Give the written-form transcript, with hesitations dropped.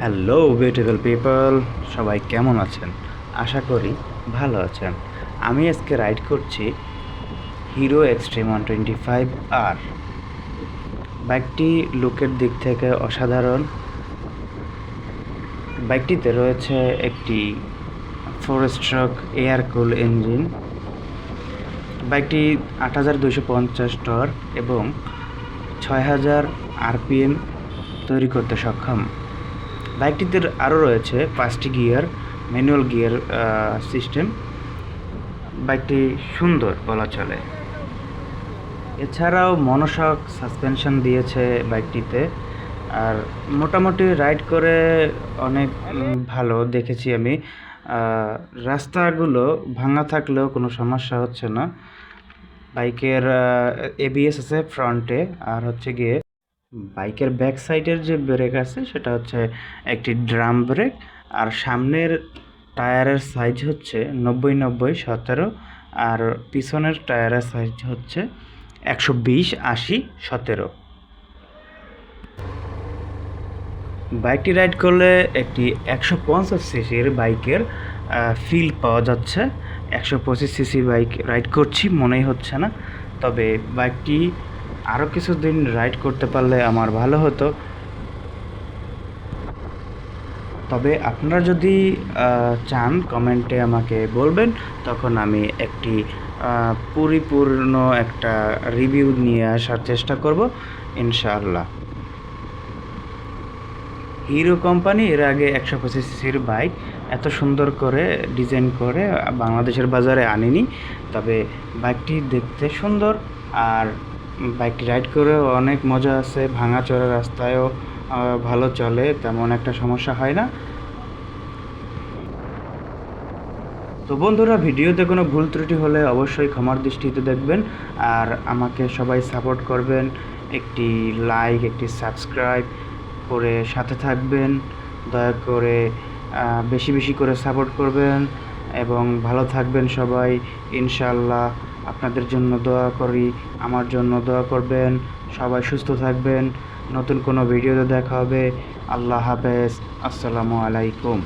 Hello beautiful people, সবাই কেমন আছেন? আশা করি ভালো আছেন। আমি আজকে রাইড করছি হিরো এক্সট্রিম 125R। বাইকটি লুকের দিক থেকে অসাধারণ। বাইকটিতে রয়েছে একটি 4 স্ট্রোক এয়ার কুল ইঞ্জিন। বাইকটি ৮২৫০ টর্ক এবং ৬০০০ আরপিএম তৈরি করতে সক্ষম। বাইকটিতে আরও রয়েছে 5টি গিয়ার, ম্যানুয়াল গিয়ার সিস্টেম। বাইকটি সুন্দর বলা চলে। এছাড়াও মনোশক সাসপেনশন দিয়েছে বাইকটিতে। আর মোটামুটি রাইড করে অনেক ভালো দেখেছি আমি। রাস্তাগুলো ভাঙা থাকলেও কোনো সমস্যা হচ্ছে না। বাইকের এবিএস আছে ফ্রন্টে, আর হচ্ছে গিয়ে বাইকের ব্যাক সাইডের যে ব্রেক আছে সেটা হচ্ছে একটি ড্রাম ব্রেক। আর সামনের টায়ারের সাইজ হচ্ছে 90-90-17, আর পিছনের টায়ারের সাইজ হচ্ছে 120-80-17। বাইকটি রাইড করলে একটি 150 সিসির বাইকের ফিল পাওয়া যাচ্ছে। 125 সিসি বাইক রাইড করছি মনেই হচ্ছে না। তবে বাইকটি আরও কিছুদিন রাইড করতে পারলে আমার ভালো হতো। তবে আপনারা যদি চান কমেন্টে আমাকে বলবেন, তখন আমি একটি পরিপূর্ণ একটা রিভিউ নিয়ে আসার চেষ্টা করব ইনশাআল্লাহ। হিরো কোম্পানি এর আগে 125 সিসির বাইক এত সুন্দর করে ডিজাইন করে বাংলাদেশের বাজারে আনেনি। তবে বাইকটি দেখতে সুন্দর, আর বাইকটি রাইড করেও অনেক মজা আছে। ভাঙাচোরা রাস্তায়ও ভালো চলে, তেমন একটা সমস্যা হয় না। তো বন্ধুরা, ভিডিওতে কোনো ভুল ত্রুটি হলে অবশ্যই ক্ষমার দৃষ্টিতে দেখবেন। আর আমাকে সবাই সাপোর্ট করবেন, একটি লাইক, একটি সাবস্ক্রাইব করে সাথে থাকবেন। দয়া করে বেশি বেশি করে সাপোর্ট করবেন এবং ভালো থাকবেন সবাই ইনশাআল্লাহ। আপনাদের জন্য দোয়া করি, আমার জন্য দোয়া করবেন। সবাই সুস্থ থাকবেন। নতুন কোনো ভিডিওতে দেখা হবে। আল্লাহ হাফেজ। আসসালামু আলাইকুম।